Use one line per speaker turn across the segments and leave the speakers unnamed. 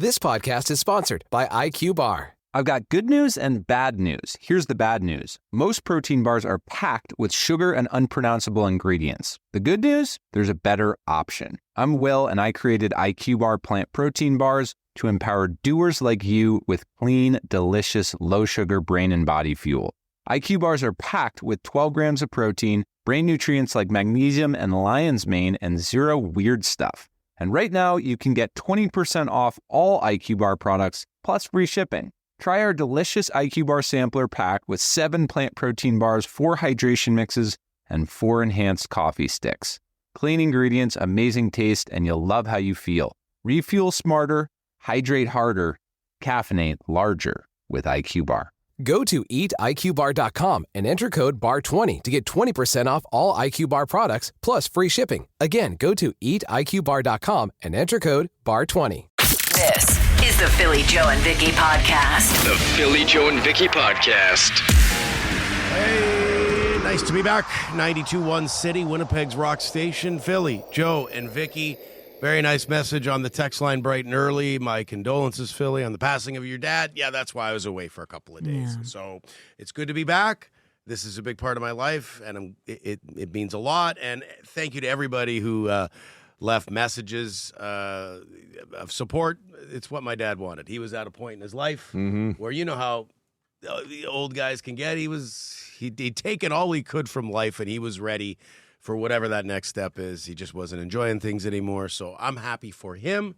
This podcast is sponsored by IQ Bar.
I've got good news and bad news. Here's the bad news. Most protein bars are packed with sugar and unpronounceable ingredients. The good news? There's a better option. I'm Will, and I created IQ Bar plant protein bars to empower doers like you with clean, delicious, low-sugar brain and body fuel. IQ Bars are packed with 12 grams of protein, brain nutrients like magnesium and lion's mane, and zero weird stuff. And right now, you can get 20% off all IQ Bar products, plus free shipping. Try our delicious IQ Bar sampler pack with 7 plant protein bars, 4 hydration mixes, and 4 enhanced coffee sticks. Clean ingredients, amazing taste, and you'll love how you feel. Refuel smarter, hydrate harder, caffeinate larger with IQ Bar.
Go to eatiqbar.com and enter code BAR20 to get 20% off all IQ Bar products, plus free shipping. Again, go to eatiqbar.com and enter code BAR20.
This is the Philly Joe and Vicky podcast.
The Philly Joe and Vicky podcast.
Hey, nice to be back. 92.1 City, Winnipeg's rock station. Philly, Joe, and Vicky. Very nice message on the text line bright and early. My condolences, Philly, on the passing of your dad. Yeah, that's why I was away for a couple of days. Yeah. So it's good to be back. This is a big part of my life, and it means a lot. And thank you to everybody who left messages of support. It's what my dad wanted. He was at a point in his life where you know how the old guys can get. He'd taken all he could from life, and he was ready for whatever that next step is. He just wasn't enjoying things anymore. So I'm happy for him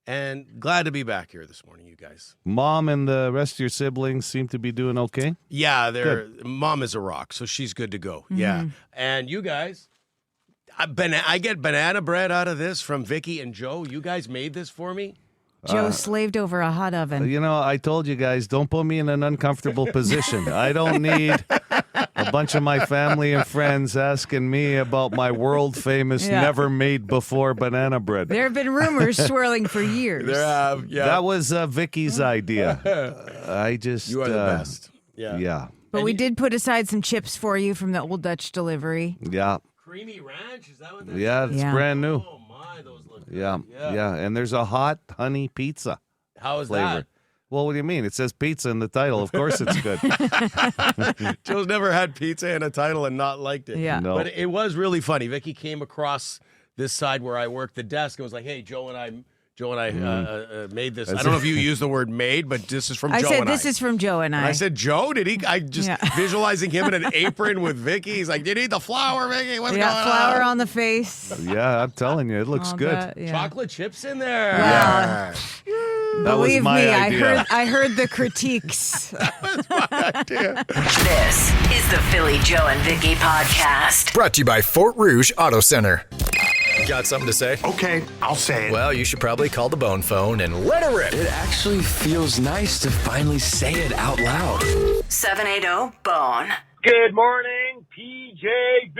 and glad to be back here this morning, you guys.
Mom and the rest of your siblings seem to be doing okay?
Yeah, Mom is a rock, so she's good to go. Mm-hmm. Yeah. And you guys, I get banana bread out of this from Vicky and Joe. You guys made this for me.
Joe slaved over a hot oven.
You know, I told you guys, don't put me in an uncomfortable position. I don't need a bunch of my family and friends asking me about my world-famous, never-made-before banana bread.
There have been rumors swirling for years.
There have, yeah.
That was Vicky's idea.
You are the best.
Yeah.
But we did put aside some chips for you from the Old Dutch delivery.
Yeah.
Creamy ranch, is that what that is?
Yeah, it's brand new.
Oh, my, those look good.
Yeah. And there's a hot honey pizza.
How is
flavor.
that?
Well, what do you mean? It says pizza in the title. Of course it's good.
Joe's never had pizza in a title and not liked it.
Yeah.
No.
But it was really funny. Vicky came across this side where I work the desk and was like, hey, Joe and I made this. I don't know if you use the word made, but this is from Joe and I.
I said, this is from Joe and I.
And I said, Joe? Did he? I just visualizing him in an apron with Vicky. He's like, did he eat the flour, Vicky? What's going on?
Flour on the face.
Yeah, I'm telling you, it looks good.
Chocolate chips in there.
Well,
That was
believe
my
me,
idea.
I heard the critiques.
That was my idea.
This is the Philly Joe and Vicky podcast.
Brought to you by Fort Rouge Auto Center. Got something to say?
Okay, I'll say it.
Well, you should probably call the bone phone and let her rip.
It actually feels nice to finally say it out loud.
780-BONE.
Good morning, PJB.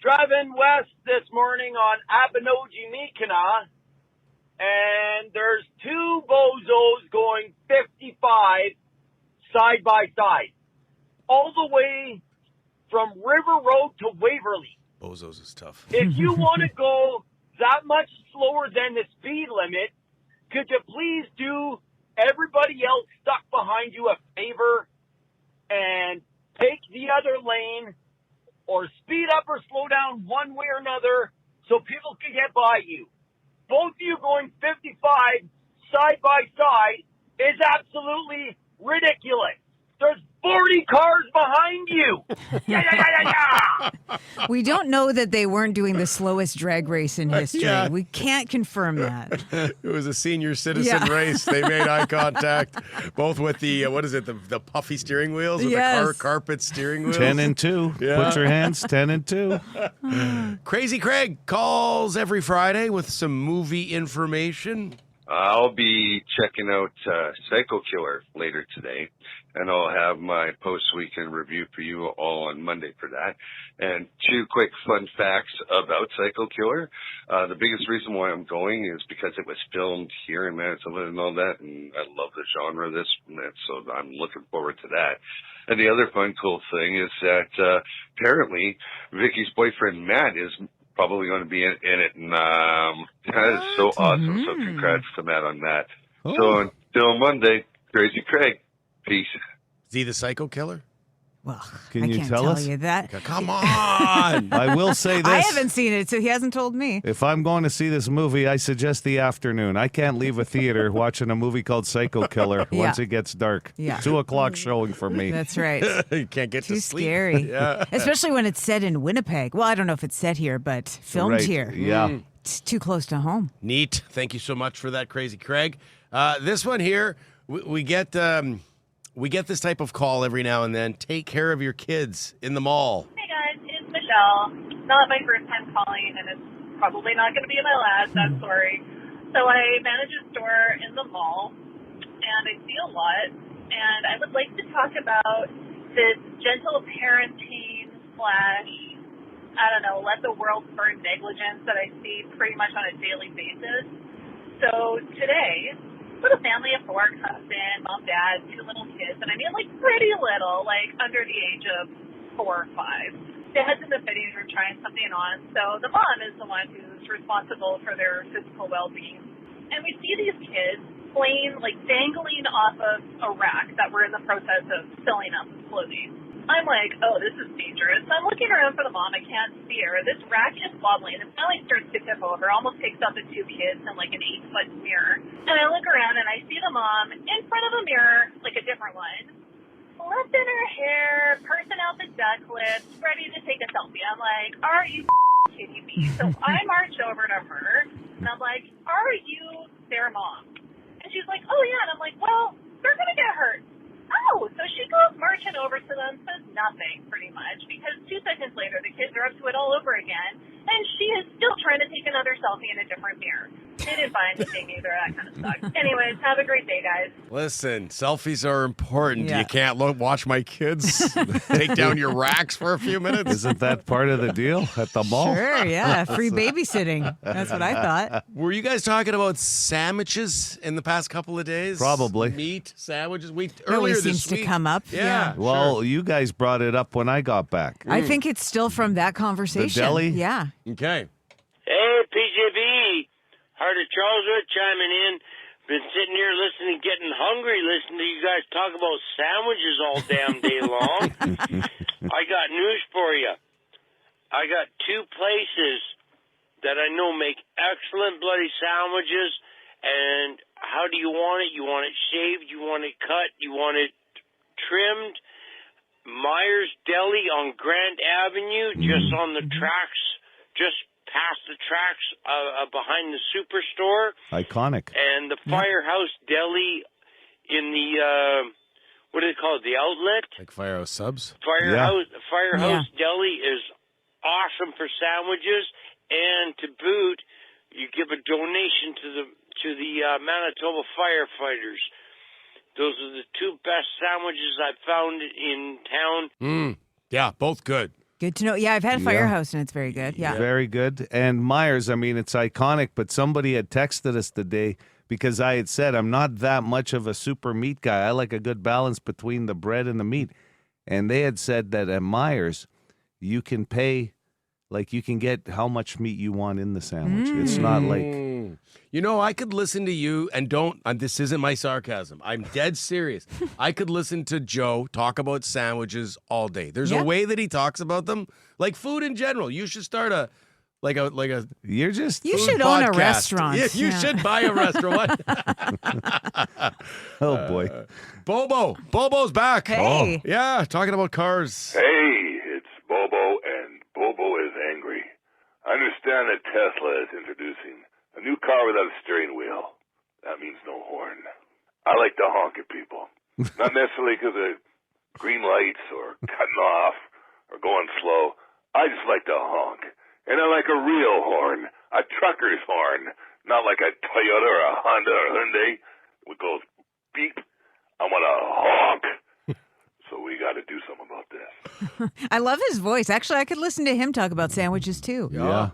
Driving west this morning on Abinogi-Mikana, and there's 2 bozos going 55 side by side, all the way from River Road to Waverly.
Bozos is tough.
If you want to go that much slower than the speed limit, could you please do everybody else stuck behind you a favor and take the other lane or speed up or slow down one way or another so people can get by you? Both of you going 55 side by side is absolutely ridiculous. There's 40 cars behind you.
We don't know that they weren't doing the slowest drag race in history.
Yeah.
We can't confirm that.
It was a senior citizen race. They made eye contact, both with the, the puffy steering wheels, with the carpet steering wheels.
10 and 2.
Yeah.
Put your hands 10 and 2.
Crazy Craig calls every Friday with some movie information.
I'll be checking out Psycho Killer later today, and I'll have my post-weekend review for you all on Monday for that. And 2 quick fun facts about Psycho Killer. The biggest reason why I'm going is because it was filmed here in Manitoba and all that, and I love the genre of this, so I'm looking forward to that. And the other fun, cool thing is that apparently Vicky's boyfriend Matt is probably going to be in it. And that is so awesome. So congrats to Matt on that.
Oh.
So until Monday, Crazy Craig. Peace.
Is he the psycho killer?
Well,
Can
I
you
can't
tell us?
you that.
Come on.
I will say this.
I haven't seen it, so he hasn't told me.
If I'm going to see this movie, I suggest the afternoon. I can't leave a theater watching a movie called Psycho Killer once it gets dark.
Yeah.
2 o'clock showing for me.
That's right.
You can't get
Too
to sleep.
scary.
Yeah.
Especially when it's set in Winnipeg. Well, I don't know if it's set here, but filmed
Right.
here.
Yeah.
It's too close to home.
Neat. Thank you so much for that, Crazy Craig. This one here, we get this type of call every now and then. Take care of your kids in the mall.
Hey guys, it's Michelle. Not my first time calling, and it's probably not going to be my last. I'm sorry. So I manage a store in the mall, and I see a lot. And I would like to talk about this gentle parenting / I don't know, let the world burn negligence that I see pretty much on a daily basis. So today, little family of 4 comes in, mom, dad, 2 little kids, and I mean like pretty little, like under the age of 4 or 5. Dad's in the fitting room trying something on, so the mom is the one who's responsible for their physical well-being. And we see these kids playing, like dangling off of a rack that we're in the process of filling up with clothing. I'm like, oh, this is dangerous. So I'm looking around for the mom. I can't see her. This rack is wobbling. It finally starts to tip over, almost takes out the 2 kids in like an 8-foot mirror. And I look around and I see the mom in front of a mirror, like a different one, flipping her hair, pursing out the duck lips, ready to take a selfie. I'm like, are you kidding me? So I march over to her and I'm like, are you their mom? And she's like, oh yeah. And I'm like, well, they're going to get hurt. Oh, so she goes marching over to them, says nothing pretty much, because 2 seconds later the kids are up to it all over again, and she is still trying to take another selfie in a different mirror. They didn't buy anything either. That kind of sucks. Anyways, have a great day, guys.
Listen, selfies are important.
Yeah.
You can't watch my kids take down your racks for a few minutes.
Isn't that part of the deal at the mall?
Sure, yeah. Free babysitting. That's what I thought.
Were you guys talking about sandwiches in the past couple of days?
Probably.
Meat sandwiches.
It
Earlier
always
this
seems
week.
to come up.
Yeah.
Well, you guys brought it up when I got back.
I think it's still from that conversation.
The deli?
Yeah.
Okay.
Hey, PJB. Heart of Charleswood chiming in. Been sitting here listening, getting hungry, listening to you guys talk about sandwiches all damn day long. I got news for you. I got 2 places that I know make excellent bloody sandwiches. And how do you want it? You want it shaved? You want it cut? You want it trimmed? Myers Deli on Grant Avenue, just on the tracks, just past the tracks behind the Superstore.
Iconic.
And the Firehouse Deli in the, what do they call it, the outlet?
Like Firehouse Subs?
Firehouse Deli is awesome for sandwiches, and to boot, you give a donation to the Manitoba firefighters. Those are the 2 best sandwiches I've found in town.
Yeah, both good.
Good to know. Yeah, I've had Firehouse, and it's very good. Yeah.
Very good. And Myers, I mean, it's iconic, but somebody had texted us today because I had said I'm not that much of a super meat guy. I like a good balance between the bread and the meat. And they had said that at Myers, you can pay, like you can get how much meat you want in the sandwich. It's not like...
You know, I could listen to you and this isn't my sarcasm. I'm dead serious. I could listen to Joe talk about sandwiches all day. There's a way that he talks about them, like food in general. You should start a
You're just...
You
food
should own a
podcast.
restaurant.
Yeah, you should buy a restaurant.
Oh, boy.
Bobo's back.
Hey.
Oh. Yeah, talking about cars.
Hey, it's Bobo, and Bobo is angry. I understand that Tesla is introducing a new car without a steering wheel. That means no horn. I like to honk at people. Not necessarily because of green lights or cutting off or going slow. I just like to honk. And I like a real horn, a trucker's horn, not like a Toyota or a Honda or Hyundai, which goes beep. I want to honk. So we got to do something about this.
I love his voice. Actually, I could listen to him talk about sandwiches, too.
Yeah.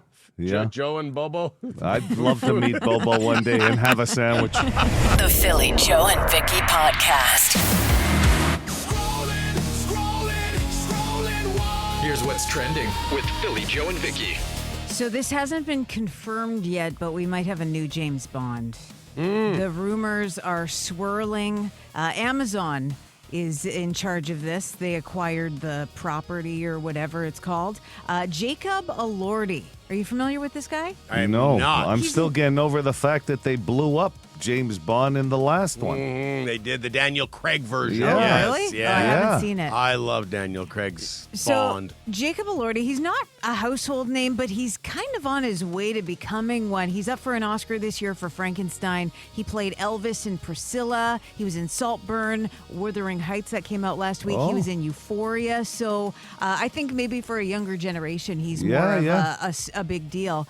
Joe and Bobo.
I'd love to meet Bobo one day and have a sandwich.
The Philly Joe and Vicky Podcast.
Here's what's trending with Philly Joe and Vicky.
So this hasn't been confirmed yet, but we might have a new James Bond. The rumors are swirling. Amazon is in charge of this. They acquired the property or whatever it's called. Jacob Elordi. Are you familiar with this guy?
I'm
No,
not.
I'm still getting over the fact that they blew up James Bond in the last one.
They did the Daniel Craig version.
Yeah.
Yes,
Really?
Yeah.
Oh, I haven't seen it.
I love Daniel Craig's
So,
Bond.
Jacob Elordi, he's not a household name, but he's kind of on his way to becoming one. He's up for an Oscar this year for Frankenstein. He played Elvis in Priscilla. He was in Saltburn, Wuthering Heights that came out last week. He was in Euphoria. So I think maybe for a younger generation, he's more of a big deal.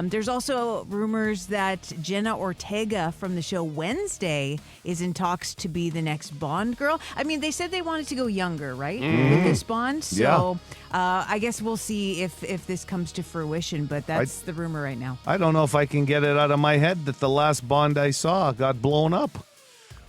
There's also rumors that Jenna Ortega from the show Wednesday is in talks to be the next Bond girl. I mean, they said they wanted to go younger, right? With this Bond. So I guess we'll see if this comes to fruition, but that's the rumor right now.
I don't know if I can get it out of my head that the last Bond I saw got blown up.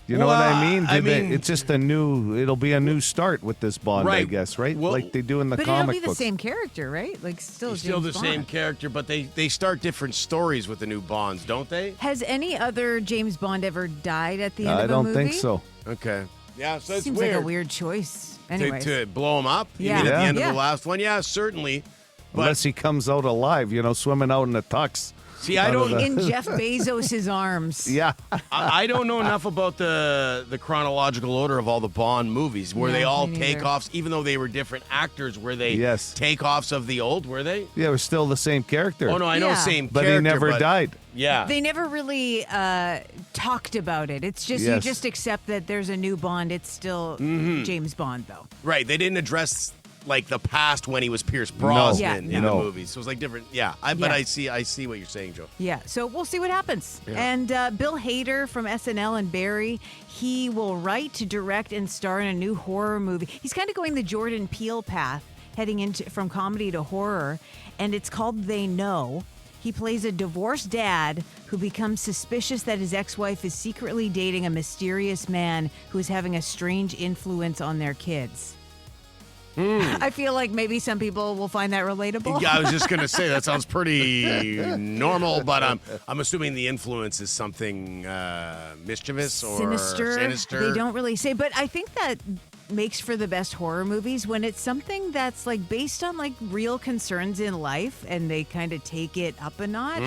You know what I mean? It's just it'll be a new start with this Bond, I guess, right?
Well,
like they do in the
but
comic
it'll be the
books.
same character, right? Like still
the
James
same
Bond.
character, but they start different stories with the new Bonds, don't they?
Has any other James Bond ever died at the end
I
of a
don't
movie?
think so.
Okay. Yeah, so it's
Seems
weird.
like a weird choice. Anyway,
To blow him up? You
Yeah.
mean at the end
Yeah.
of the last one? Yeah, certainly. But
Unless he comes out alive, swimming out in the tux.
see, I don't.
in Jeff Bezos' arms.
Yeah.
I don't know enough about the chronological order of all the Bond movies. Were they all
me neither.
takeoffs, even though they were different actors? Were they
Yes.
takeoffs of the old? Were they?
Yeah, it was still the same character.
Oh no, I know
Yeah.
same
But
character,
he never
but-
died.
Yeah.
They never really talked about it. It's just you
Yes.
just accept that there's a new Bond. It's still James Bond, though.
Right. They didn't address like the past when he was Pierce Brosnan
Yeah.
in
No.
the movies. So it was like different. Yeah. But I see what you're saying, Joe.
Yeah, so we'll see what happens.
Yeah.
And Bill Hader from SNL and Barry, he will write, direct, and star in a new horror movie. He's kind of going the Jordan Peele path, heading into from comedy to horror, and it's called They Know. He plays a divorced dad who becomes suspicious that his ex-wife is secretly dating a mysterious man who is having a strange influence on their kids. I feel like maybe some people will find that relatable.
Yeah, I was just gonna say that sounds pretty normal, but I'm assuming the influence is something mischievous or
sinister. They don't really say, but I think that makes for the best horror movies when it's something that's like based on like real concerns in life and they kind of take it up a notch.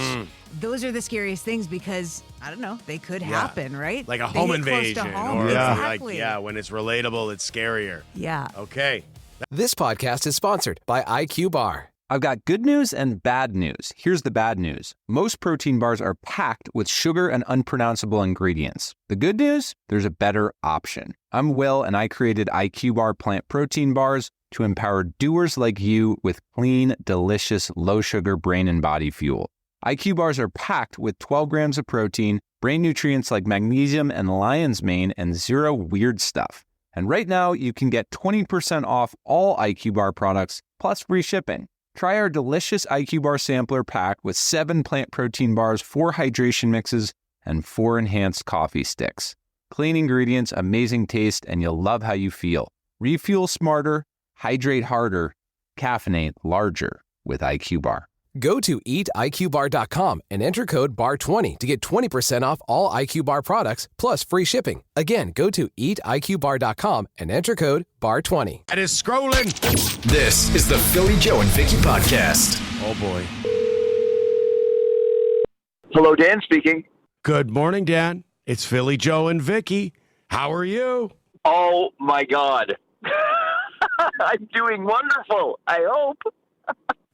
Those are the scariest things because I don't know, they could happen, right?
Like a
They
home
hit close to
invasion,
home.
or
Exactly.
when it's relatable, it's scarier.
Yeah.
Okay.
This podcast is sponsored by IQ Bar.
I've got good news and bad news. Here's the bad news. Most protein bars are packed with sugar and unpronounceable ingredients. The good news? There's a better option. I'm Will, and I created IQ Bar plant protein bars to empower doers like you with clean, delicious, low-sugar brain and body fuel. IQ bars are packed with 12 grams of protein, brain nutrients like magnesium and lion's mane, and zero weird stuff. And right now, you can get 20% off all IQ Bar products, plus free shipping. Try our delicious IQ Bar sampler pack with 7 plant protein bars, 4 hydration mixes, and 4 enhanced coffee sticks. Clean ingredients, amazing taste, and you'll love how you feel. Refuel smarter, hydrate harder, caffeinate larger with IQ Bar.
Go to eatiqbar.com and enter code BAR20 to get 20% off all IQ Bar products plus free shipping. Again, go to eatiqbar.com and enter code BAR20.
That is Scrollin.
This is the Philly Joe and Vicky podcast.
Oh boy.
Hello, Dan speaking.
Good morning, Dan. It's Philly Joe and Vicky. How are you?
Oh, my God. I'm doing wonderful, I hope.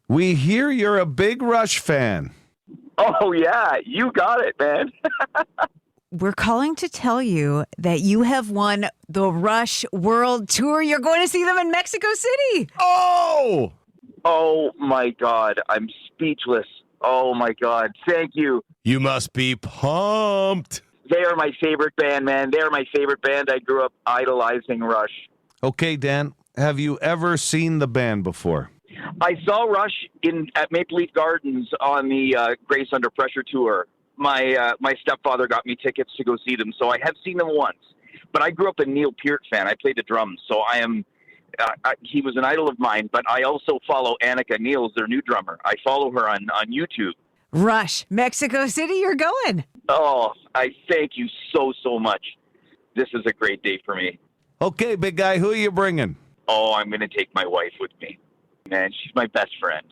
We hear you're a big Rush fan.
Oh, yeah, you got it, man.
We're calling to tell you that you have won the Rush World Tour. You're going to see them in Mexico City.
Oh!
Oh, my God. I'm speechless. Oh, my God. Thank you.
You must be pumped.
They are my favorite band, man. They are my favorite band. I grew up idolizing Rush.
Okay, Dan, have you ever seen the band before?
I saw Rush at Maple Leaf Gardens on the Grace Under Pressure tour. My stepfather got me tickets to go see them, so I have seen them once. But I grew up a Neil Peart fan. I played the drums, so I am
he was an idol of mine, but I also follow Annika Niels, their new drummer. I follow her on YouTube.
Rush, Mexico City, you're going.
Oh, I thank you so much. This is a great day for me.
Okay, big guy, who are you bringing?
Oh, I'm going to take my wife with me. Man, she's my best friend.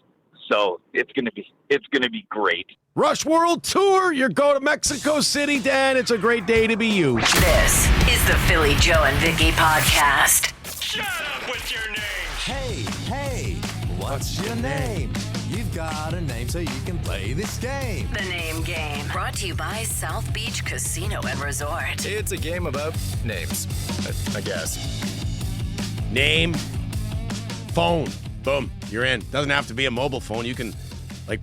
So it's going to be great.
Rush World Tour. You're going to Mexico City, Dan. It's a great day to be you.
This is the Philly Joe and Vicky podcast.
Shut up with your name. Hey, what's your name? You've got a name so you can play this game.
The Name Game. Brought to you by South Beach Casino and Resort.
It's a game about names, I guess.
Name, phone. Boom. You're in. Doesn't have to be a mobile phone. You can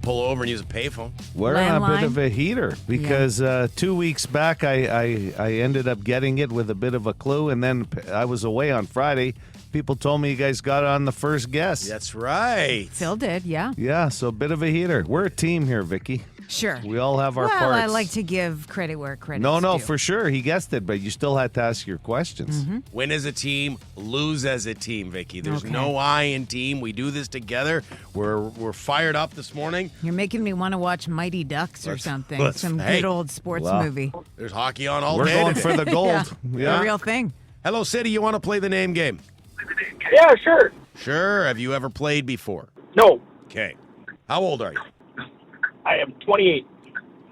pull over and use a payphone.
We're on a bit of a heater because 2 weeks back I ended up getting it with a bit of a clue, and then I was away on Friday. People told me you guys got on the first guess.
That's right.
Phil did, yeah.
Yeah, so a bit of a heater. We're a team here, Vicky.
Sure.
We all have our
well,
parts.
I like to give credit where credit's
No,
due.
for sure. He guessed it, but you still had to ask your questions.
Mm-hmm.
Win as a team, lose as a team, Vicky. There's no I in team. We do this together. We're fired up this morning.
You're making me want to watch Mighty Ducks or something. Some good old sports movie.
There's hockey on all
We're
day.
going for the gold.
Yeah. The real thing.
Hello, City. You want to play the name game?
Yeah, sure.
Sure. Have you ever played before?
No.
Okay. How old are you?
I am 28.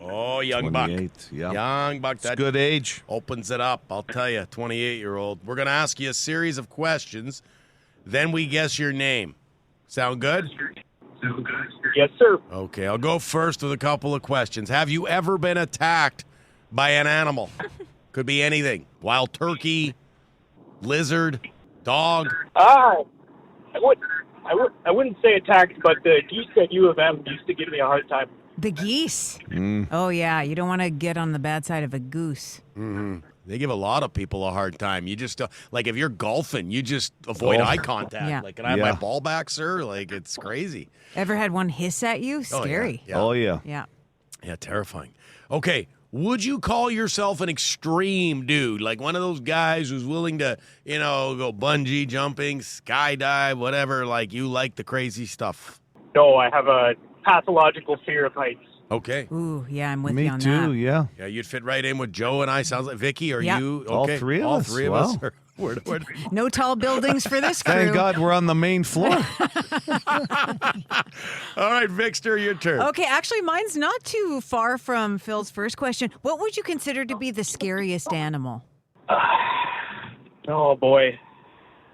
Oh, young buck.
28, yeah.
Young buck.
It's good age.
Opens it up, I'll tell you, 28-year-old. We're going to ask you a series of questions. Then we guess your name. Sound good?
Yes, sir.
Okay, I'll go first with a couple of questions. Have you ever been attacked by an animal? Could be anything. Wild turkey, lizard, dog.
I wouldn't say attacked, but the geese at U of M used to give me a hard time.
The geese. Oh, yeah. You don't want to get on the bad side of a goose.
Mm-hmm. They give a lot of people a hard time. You just, if you're golfing, you just avoid eye contact.
Yeah.
Can I have my ball back, sir? It's crazy.
Ever had one hiss at you? Scary.
Oh, yeah.
Yeah.
Yeah, terrifying. Okay, would you call yourself an extreme dude? Like one of those guys who's willing to, go bungee jumping, skydive, whatever, you like the crazy stuff?
No, I have a pathological fear of heights.
Okay.
Ooh, yeah, I'm with
Me
you on
too,
that.
yeah.
Yeah, you'd fit right in with Joe and I. Sounds like Vicky, are
Yeah.
you?
All
Okay.
three of
All
us.
three of
Wow.
us. Where-
No tall buildings for this crew.
Thank God we're on the main floor.
All right, Victor, your turn.
Okay, actually, mine's not too far from Phil's first question. What would you consider to be the scariest animal?
Oh, boy.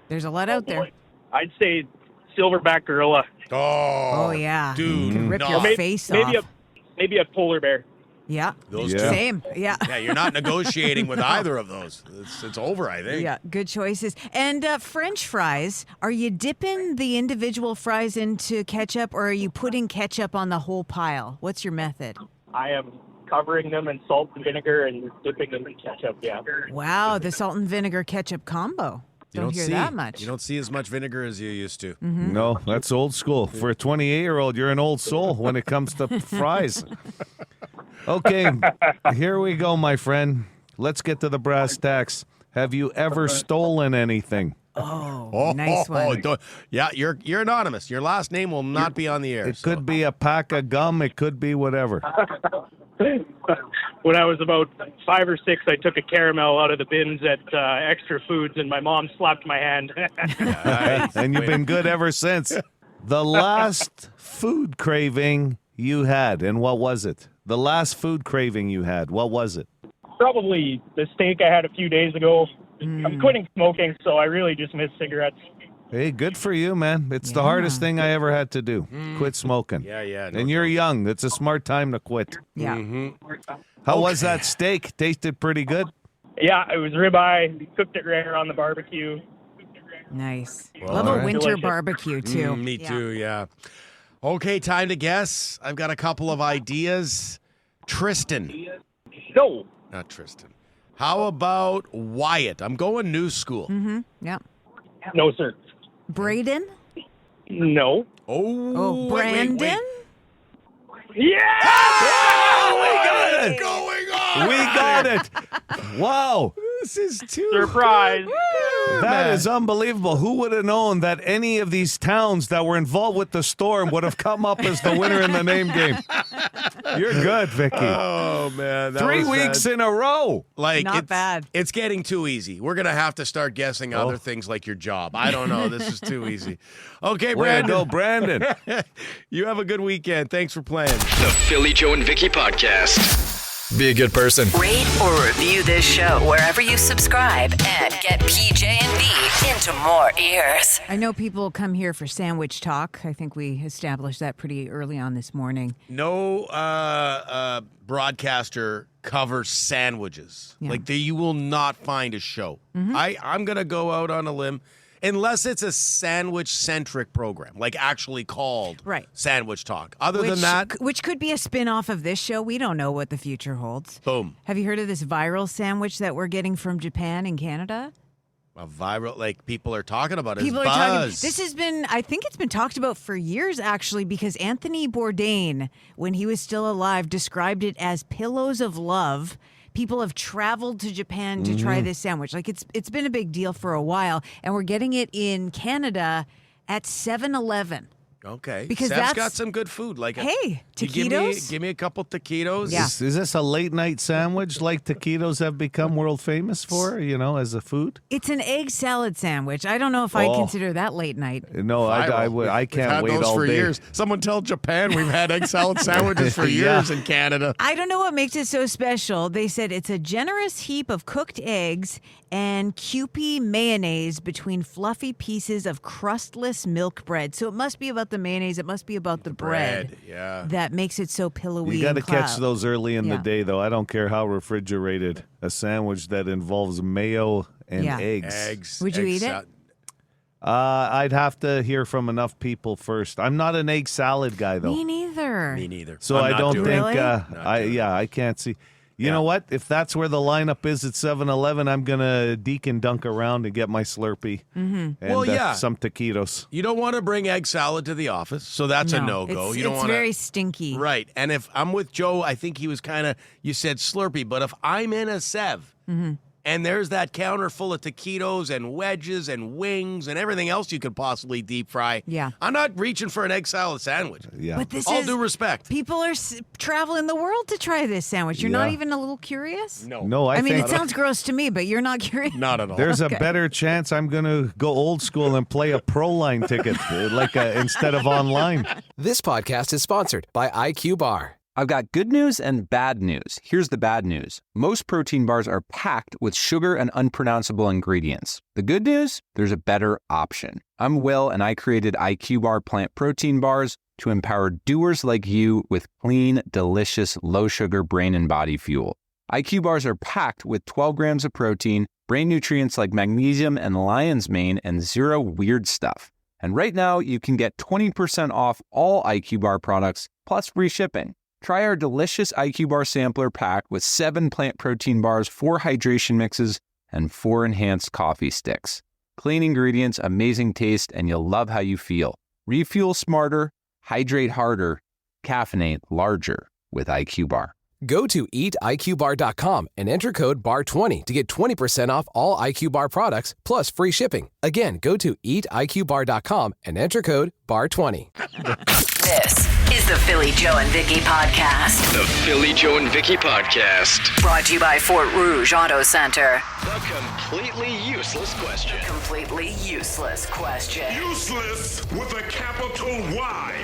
There's a lot out there.
I'd say silverback gorilla.
Oh,
yeah.
dude.
Can rip
no.
your face
maybe
off.
Maybe a polar bear.
Yeah.
Those
Yeah.
two.
Same. Yeah.
Yeah, you're not negotiating with either of those. It's over, I think.
Yeah, good choices. And French fries, are you dipping the individual fries into ketchup or are you putting ketchup on the whole pile? What's your method?
I am covering them in salt and vinegar and dipping them in ketchup, yeah.
Wow, the salt and vinegar ketchup combo. Don't hear that much.
You don't see as much vinegar as you used to.
Mm-hmm.
No, that's old school. For a 28-year-old, you're an old soul when it comes to fries. Okay, here we go, my friend. Let's get to the brass tacks. Have you ever stolen anything?
Oh, nice one.
Yeah, you're anonymous. Your last name will not be on the air.
It could be a pack of gum. It could be whatever.
When I was about 5 or 6, I took a caramel out of the bins at Extra Foods, and my mom slapped my hand.
And you've been good ever since. The last food craving you had, and what was it? The last food craving you had, what was it?
Probably the steak I had a few days ago. I'm quitting smoking, so I really just miss cigarettes.
Hey, good for you, man. It's the hardest thing I ever had to do. Quit smoking.
Yeah.
And you're young. It's a smart time to quit.
Yeah.
Mm-hmm.
How was that steak? Tasted pretty good?
Yeah, it was ribeye. Cooked it rare on the barbecue.
Nice.
Well,
Love
all
a
right.
winter
Delicious.
barbecue, too.
Me too, yeah. Okay, time to guess. I've got a couple of ideas. Tristan.
No.
Not Tristan. How about Wyatt? I'm going new school.
Mm-hmm. Yeah.
No, sir.
Braden?
No.
Oh, Brandon?
Yeah!
Oh, we got it! Going on!
We got it. Wow. This is too
surprise.
That is unbelievable. Who would have known that any of these towns that were involved with the storm would have come up as the winner in the name game? You're good, Vicky.
Oh, man.
3 weeks in a row.
Like,
Not bad.
It's getting too easy. We're going to have to start guessing other things like your job. I don't know. This is too easy. Okay,
Way to
Brandon.
go, Brandon.
You have a good weekend. Thanks for playing.
The Philly Joe and Vicky Podcast.
Be a good person.
Rate or review this show wherever you subscribe and get PJ and V into more ears.
I know people come here for sandwich talk. I think we established that pretty early on this morning.
No broadcaster covers sandwiches.
Yeah.
Like, you will not find a show. I'm going to go out on a limb. Unless it's a sandwich-centric program, like actually called Sandwich Talk. Other than that...
Which could be a spin-off of this show. We don't know what the future holds.
Boom.
Have you heard of this viral sandwich that we're getting from Japan and Canada?
A viral, like, people are talking about it.
People are
Buzz.
talking. This has been, I think it's been talked about for years, actually, because Anthony Bourdain, when he was still alive, described it as pillows of love. People have traveled to Japan to try this sandwich. Like, it's been a big deal for a while, and we're getting it in Canada at 7-Eleven.
Okay.
Because
Seb's
that's
got some good food. Like,
hey,
you
taquitos?
Give me a couple taquitos.
Yeah.
Is this a late night sandwich like taquitos have become world famous for, as a food?
It's an egg salad sandwich. I don't know if I consider that late night.
No, I can't wait
those
all
for
day.
years. Someone tell Japan we've had egg salad sandwiches for years in Canada.
I don't know what makes it so special. They said it's a generous heap of cooked eggs and Kewpie mayonnaise between fluffy pieces of crustless milk bread. So it must be about the mayonnaise. It must be about the bread.
Yeah.
That makes it so pillowy.
You got to
and
catch
cloud.
those early in the
Yeah.
day, though. I don't care how refrigerated. A sandwich that involves mayo and
Yeah.
eggs.
Would you eat it?
I'd have to hear from enough people first. I'm not an egg salad guy, though.
Me neither.
Me neither.
So
I'm
I
not
don't
doing
think.
it.
I can't see. You know what? If that's where the lineup is at 7-Eleven, I'm gonna deke and dunk around and get my Slurpee and some taquitos.
You don't want to bring egg salad to the office, so that's a no-go. You don't
It's
want
very stinky.
Right. And if I'm with Joe, I think he was you said Slurpee, but if I'm in a Sev and there's that counter full of taquitos and wedges and wings and everything else you could possibly deep fry, I'm not reaching for an egg salad sandwich.
Yeah.
But this
All
is
due respect.
People are traveling the world to try this sandwich. You're not even a little curious?
No,
I mean,
think
it sounds gross to me, but you're not curious.
Not at all.
there's
Okay.
a better chance I'm gonna go old school and play a pro line ticket instead of online.
This podcast is sponsored by IQ Bar.
I've got good news and bad news. Here's the bad news. Most protein bars are packed with sugar and unpronounceable ingredients. The good news? There's a better option. I'm Will, and I created IQ Bar plant protein bars to empower doers like you with clean, delicious, low-sugar brain and body fuel. IQ bars are packed with 12 grams of protein, brain nutrients like magnesium and lion's mane, and zero weird stuff. And right now, you can get 20% off all IQ Bar products, plus free shipping. Try our delicious IQ Bar sampler pack with 7 plant protein bars, 4 hydration mixes, and 4 enhanced coffee sticks. Clean ingredients, amazing taste, and you'll love how you feel. Refuel smarter, hydrate harder, caffeinate larger with IQ Bar.
Go to eatiqbar.com and enter code BAR20 to get 20% off all IQ Bar products, plus free shipping. Again, go to eatiqbar.com and enter code BAR20.
This is the Philly Joe and Vicky Podcast.
The Philly Joe and Vicky Podcast.
Brought to you by Fort Rouge Auto Center.
The completely useless question.
Completely useless question.
Useless with a capital Y.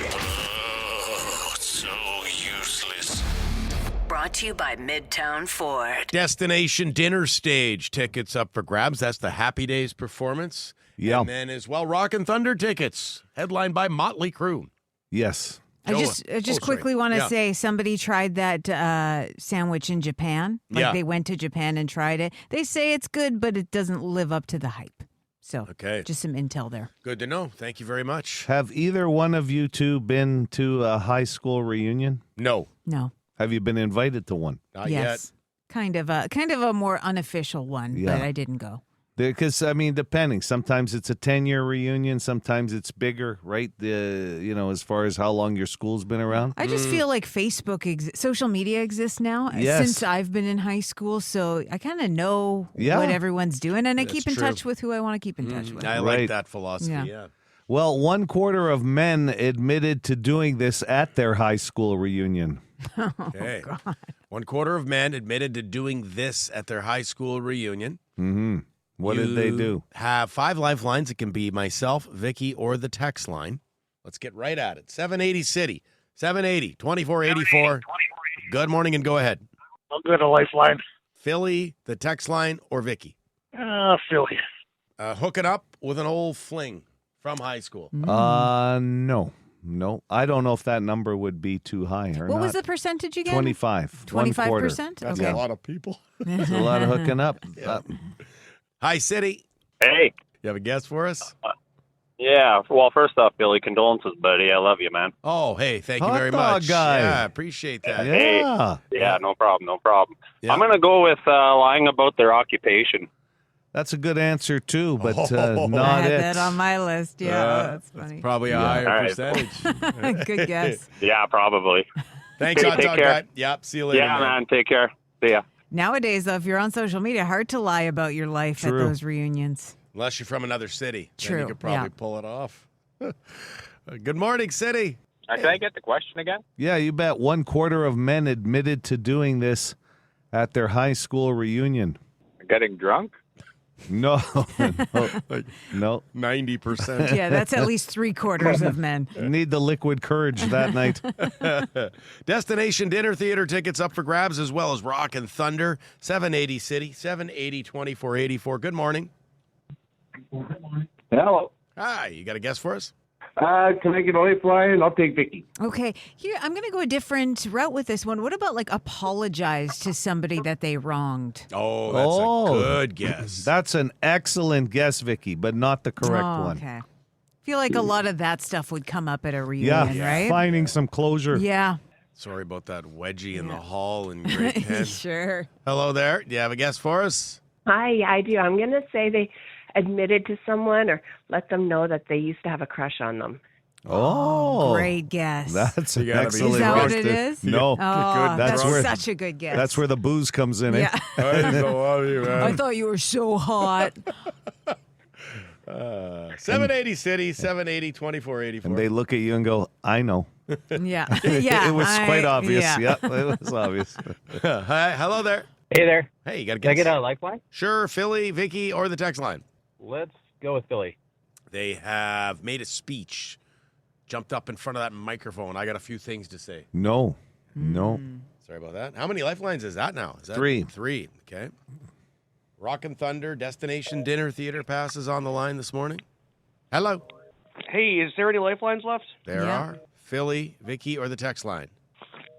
So useless.
Brought to you by Midtown Ford.
Destination dinner stage tickets up for grabs. That's the Happy Days performance.
Yeah.
And then as well, Rock and Thunder tickets, headlined by Motley Crue.
Yes.
I just quickly want to say somebody tried that sandwich in Japan. They went to Japan and tried it. They say it's good, but it doesn't live up to the hype. So just some intel there.
Good to know. Thank you very much.
Have either one of you two been to a high school reunion?
No.
Have you been invited to one?
Not
yes. Kind of a more unofficial one, but I didn't go.
Because, I mean, depending. Sometimes it's a 10-year reunion. Sometimes it's bigger, right? As far as how long your school's been around.
I just feel like Facebook, social media exists now since I've been in high school. So I kind of know what everyone's doing, and I keep in touch with who I want to keep in touch with.
I like that philosophy, yeah.
Well, 1/4 of men admitted to doing this at their high school reunion.
Okay. 1/4 of men admitted to doing this at their high school reunion.
Mm-hmm. What did they do?
Have 5 lifelines. It can be myself, Vicky, or the text line. Let's get right at it. 780 City, 780-2484. Good morning, and go ahead.
I'll go to Lifeline.
Philly, the text line, or Vicky?
Philly.
Hooking up with an old fling from high school.
No. I don't know if that number would be too high or not.
What was the percentage again?
25.
25%?
That's
okay.
a lot of people.
That's a lot of hooking up.
Hi, City.
Hey.
You have a guess for us?
Yeah. Well, first off, Billy, condolences, buddy. I love you, man.
Oh, hey, thank you
Hot
very
dog
much.
guy.
Yeah, appreciate that.
Yeah.
Yeah, no problem.
Yeah.
I'm going to go with lying about their occupation.
That's a good answer, too, but
I
not
had
it.
that on my list. Yeah, that's funny.
Probably a higher
All right.
percentage.
Good guess.
Yeah, probably.
Thanks, Hot
Take
Dog
care.
Guy. Yep, see you later.
Yeah, man. Take care. See ya.
Nowadays, though, if you're on social media, hard to lie about your life
True.
at those reunions.
Unless you're from another city.
True,
Then you could probably pull it off. Good morning, City.
Can I get the question again?
Yeah, you bet. 1/4 of men admitted to doing this at their high school reunion.
Getting drunk?
No. No.
90%.
Yeah, that's at least 3/4 of men.
Need the liquid courage that night.
Destination Dinner Theater tickets up for grabs, as well as Rock and Thunder. 780 City, 780-2484. Good morning.
Hello.
Hi, you got a guess for us?
Can I get a Lifeline? I'll take Vicky.
Okay, here I'm going to go a different route with this one. What about apologize to somebody that they wronged?
Oh, that's a good guess.
That's an excellent guess, Vicky, but not the correct one.
Okay. I feel like a lot of that stuff would come up at a reunion, right?
Finding some closure.
Yeah.
Sorry about that wedgie in the hall in grade 10.
Sure.
Hello there. Do you have a guess for us?
Hi, I do. I'm going to say they admitted to someone or let them know that they used to have a crush on them.
Oh,
great guess.
That's an
You gotta be-
excellent
Is that what
guess.
it is?
No.
Oh,
That's
that's
where-
such a good guess.
That's where the booze comes in.
Yeah.
I so love you, man.
I thought you were so hot.
780 City, 780-2484.
And they look at you and go, I know.
Yeah. Yeah.
It was quite obvious.
Yeah.
Yep, it was obvious.
Hi, hello there.
Hey there.
Hey, you got a
Can I
guess?
get a Lifeline?
Sure, Philly, Vicky, or the text line.
Let's go with Philly.
They have made a speech, jumped up in front of that microphone. I got a few things to say.
No.
Sorry about that. How many lifelines is that now? Is that
3.
3, okay. Rock and Thunder, Destination Dinner Theater passes on the line this morning. Hello.
Hey, is there any Lifelines left?
There are. Philly, Vicky, or the text line.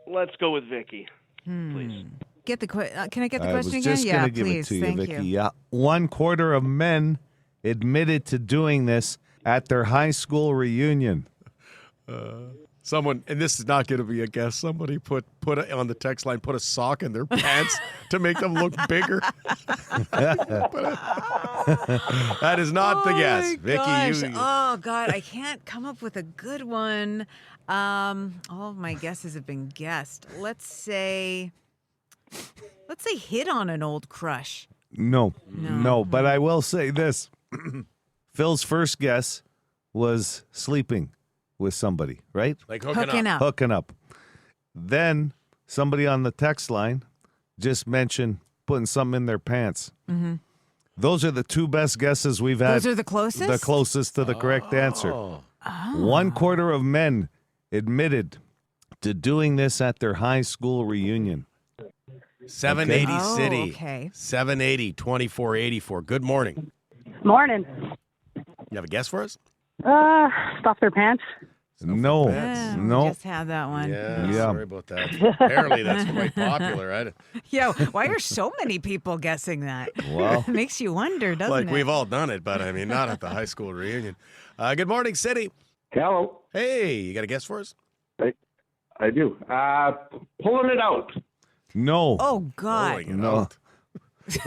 Let's go with Vicky, please.
Get the can I get the
I
question
was
again?
just
Yeah,
going to give
please.
it to you,
Thank
Vicky.
you.
Yeah. 1/4 of men admitted to doing this at their high school reunion.
Someone, and this is not going to be a guess, somebody put it on the text line, put a sock in their pants to make them look bigger. That is not the guess.
my
Vicky,
gosh.
you.
Oh God, I can't come up with a good one. All of my guesses have been guessed. Let's say hit on an old crush.
No. But I will say this. Phil's first guess was sleeping with somebody, right?
Like
Hooking up.
Hooking up. Then somebody on the text line just mentioned putting something in their pants.
Mm-hmm.
Those are the 2 best guesses we've had.
Those are the closest?
The closest to the correct answer. 1/4 of men admitted to doing this at their high school reunion.
780
Okay.
City.
Oh, okay.
780-2484. Good morning.
Morning.
You have a guess for us?
Stuff their pants.
No.
Yeah, we
No.
just had that one.
Yeah,
Yeah.
sorry about that. Apparently that's quite popular, right?
Yeah, why are so many people guessing that?
Well.
It makes you wonder, doesn't
Like
it?
we've all done it, but I mean, not at the high school reunion. Good morning, City.
Hello.
Hey, you got a guess for us?
I do. Pulling it out.
No.
Oh God.
Pulling it
No.
out.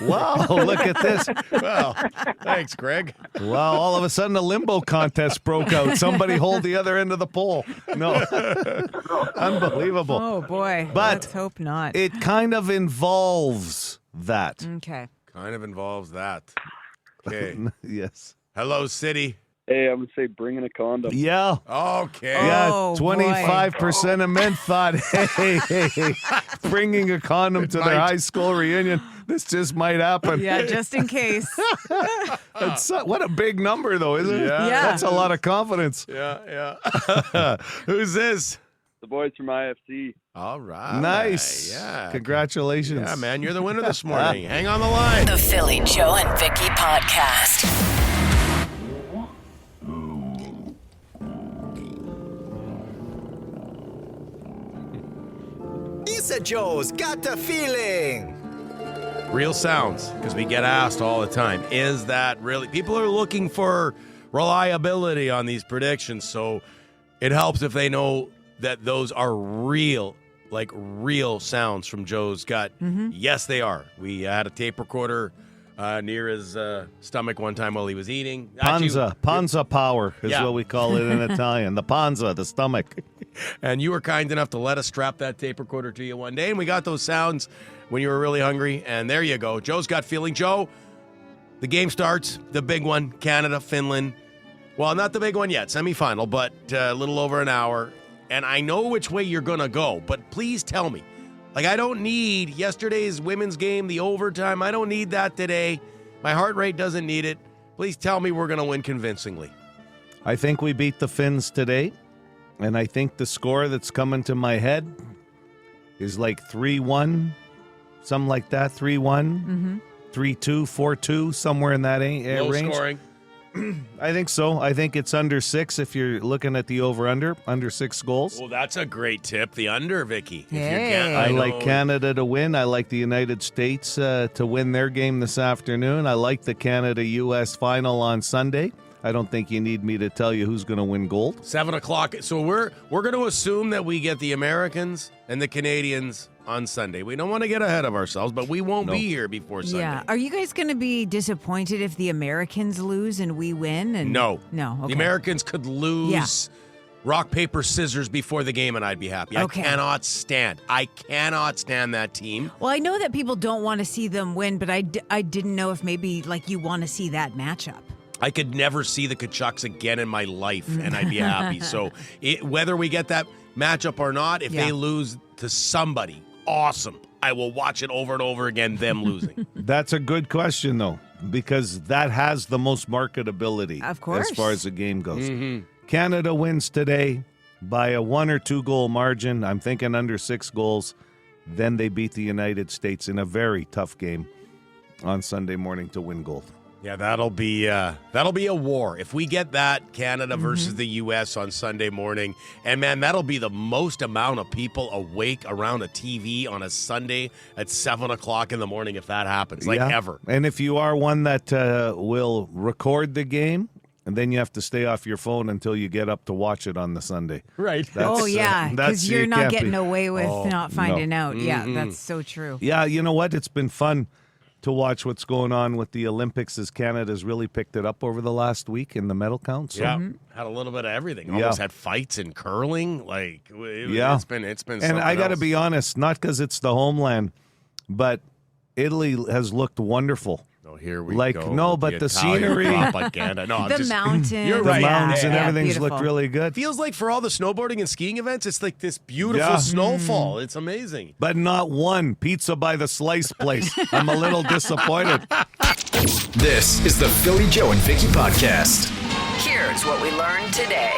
Wow, look at this.
Well, thanks, Greg.
Wow, all of a sudden a limbo contest broke out. Somebody hold the other end of the pole. No. Unbelievable.
Oh, boy.
But
let's hope not.
it kind of involves that.
Okay.
Kind of involves that. Okay.
Yes.
Hello, City.
Hey, I would say bring in a condom.
Yeah.
Okay.
Yeah,
Oh,
25% of men thought, hey, bringing a condom to their high school reunion, this just might happen.
Yeah, just in case.
What a big number, though, isn't it?
Yeah.
That's a lot of confidence.
Yeah. Who's this?
The boys from IFC.
All right.
Nice.
Yeah.
Congratulations.
Yeah, man, you're the winner this morning. Hang on the line.
The Philly, Joe, and Vicky podcast.
Lisa Joe's got the feeling.
Real sounds, because we get asked all the time, is that really? People are looking for reliability on these predictions, so it helps if they know that those are real, like real sounds from Joe's gut.
Mm-hmm.
Yes, they are. We had a tape recorder near his stomach one time while he was eating.
Panza power is
Yeah.
what we call it in Italian. The panza, the stomach.
And you were kind enough to let us strap that tape recorder to you one day, and we got those sounds when you were really hungry, and there you go. Joe's got feeling. Joe, the game starts, the big one, Canada, Finland. Well, not the big one yet, semifinal, but a little over an hour. And I know which way you're going to go, but please tell me. Like, I don't need yesterday's women's game, the overtime. I don't need that today. My heart rate doesn't need it. Please tell me we're going to win convincingly.
I think we beat the Finns today, and I think the score that's coming to my head is like 3-1, something like that, 3-1, 3-2, 4-2, somewhere in that range.
Low scoring.
I think so. I think it's under 6 if you're looking at the over-under 6 goals.
Well, that's a great tip. The under, Vicky.
I like Canada to win. I like the United States to win their game this afternoon. I like the Canada-U.S. final on Sunday. I don't think you need me to tell you who's going to win gold.
7 o'clock. So we're going to assume that we get the Americans and the Canadians on Sunday. We don't want to get ahead of ourselves, but we won't be here before Sunday.
Yeah. Are you guys going to be disappointed if the Americans lose and we win? And
No.
No. Okay.
The Americans could lose rock, paper, scissors before the game, and I'd be happy.
Okay.
I cannot stand that team.
Well, I know that people don't want to see them win, but I didn't know if maybe like you want to see that matchup.
I could never see the Kachucks again in my life, and I'd be happy. So whether we get that matchup or not, if they lose to somebody, awesome. I will watch it over and over again, them losing.
That's a good question, though, because that has the most marketability
Of course.
as far as the game goes. Canada wins today by a 1 or 2 goal margin. I'm thinking under 6 goals. Then they beat the United States in a very tough game on Sunday morning to win gold.
Yeah, that'll be a war. If we get that Canada versus the U.S. on Sunday morning, and man, that'll be the most amount of people awake around a TV on a Sunday at 7 o'clock in the morning if that happens, ever.
And if you are one that will record the game, and then you have to stay off your phone until you get up to watch it on the Sunday.
Right.
Because you're not getting away with not finding out. Yeah, that's so true.
Yeah, you know what? It's been fun to watch what's going on with the Olympics as Canada's really picked it up over the last week in the medal count. So.
Yeah, had a little bit of everything. Almost had fights in curling. It's been
and I got to be honest, not because it's the homeland, but Italy has looked wonderful.
Oh, here we go.
No, but the scenery,
propaganda. No,
the mountains.
You're
the
right.
mountains and everything's
beautiful.
looked really good.
Feels like for all the snowboarding and skiing events, it's like this beautiful snowfall. It's amazing.
But not one pizza by the slice place. I'm a little disappointed.
This is the Philly, Joe, and Vicky podcast.
Here's what we learned today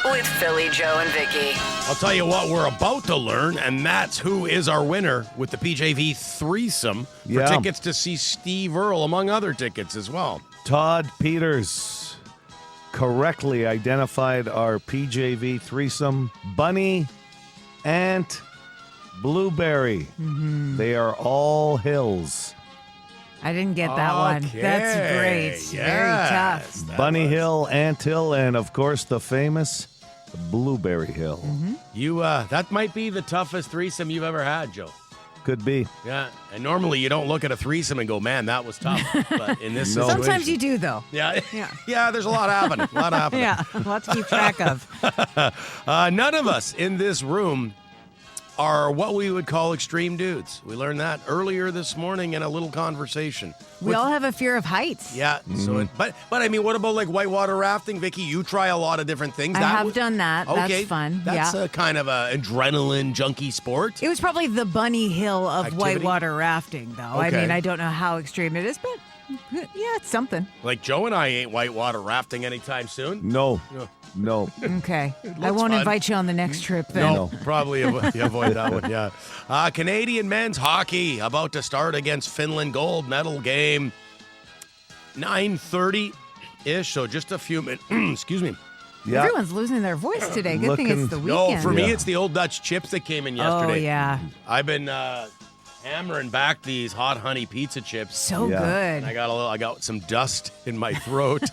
with Philly, Joe, and Vicky.
I'll tell you what we're about to learn, and that's who is our winner with the PJV threesome for tickets to see Steve Earle, among other tickets as well.
Todd Peters correctly identified our PJV threesome. Bunny, Ant, Blueberry. They are all hills.
I didn't get that one. That's great. Very tough.
Bunny Hill, Ant Hill, and of course the famous Blueberry Hill.
You that might be the toughest threesome you've ever had, Joe.
Could be.
Yeah, and normally you don't look at a threesome and go, man, that was tough. But in this situation.
Sometimes you do, though.
Yeah, yeah. There's a lot happening.
Yeah, a lot to keep track of.
None of us in this room are what we would call extreme dudes. We learned that earlier this morning in a little conversation.
We all have a fear of heights.
Yeah. So, but I mean, what about like whitewater rafting, Vicky? You try a lot of different things.
I have done that.
Okay,
That's fun.
That's
yeah.
a kind of a adrenaline junkie sport.
It was probably the bunny hill of
Activity?
whitewater rafting, though. I
Okay.
mean, I don't know how extreme it is, but yeah, it's something.
Like Joe and I ain't whitewater rafting anytime soon.
No.
Okay. I won't
fun.
invite you on the next trip then.
No, probably avoid that one, yeah. Canadian men's hockey about to start against Finland. Gold medal game. 9:30-ish, so just a few minutes. Excuse me.
Yeah.
Everyone's losing their voice today. Good thing it's the weekend.
No, for me, it's the old Dutch chips that came in yesterday.
Oh, yeah.
I've been hammering back these hot honey pizza chips.
So good.
And I got some dust in my throat.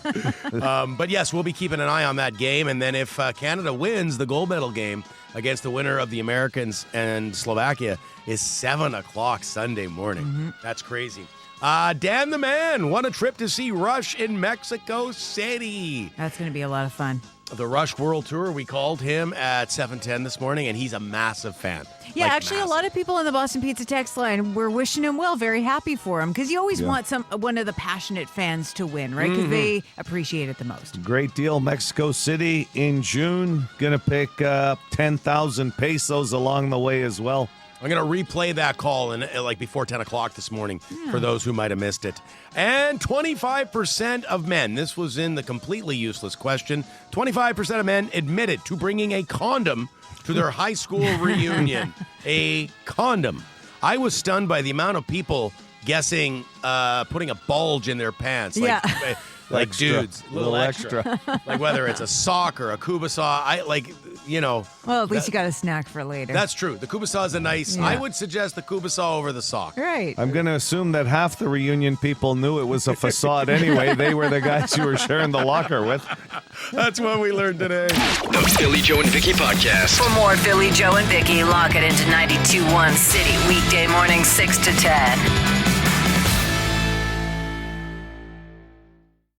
But yes, we'll be keeping an eye on that game. And then if Canada wins the gold medal game against the winner of the Americans and Slovakia is 7 o'clock Sunday morning.
Mm-hmm.
That's crazy. Dan the Man won a trip to see Rush in Mexico City.
That's going to be a lot of fun.
The Rush World Tour, we called him at 7:10 this morning, and he's a massive fan.
Yeah, actually, a lot of people in the Boston Pizza text line were wishing him well, very happy for him, because you always want one of the passionate fans to win, right? Because they appreciate it the most.
Great deal. Mexico City in June. Gonna pick up 10,000 pesos along the way as well.
I'm going to replay that call like before 10 o'clock this morning for those who might have missed it. And 25% of men, this was in the completely useless question, 25% of men admitted to bringing a condom to their high school reunion. A condom. I was stunned by the amount of people guessing putting a bulge in their pants. Like
Extra.
dudes, a little extra. Like whether it's a sock or a kubasa,
Well, at least you got a snack for later.
That's true. The kubasa is a nice.
Yeah.
I would suggest the kubasa over the sock.
Right.
I'm going to assume that half the reunion people knew it was a facade anyway. They were the guys you were sharing the locker with.
That's what we learned today.
The Philly, Joe, and Vicky podcast.
For more Philly, Joe, and Vicky, lock it into 92.1 City, weekday morning 6 to 10.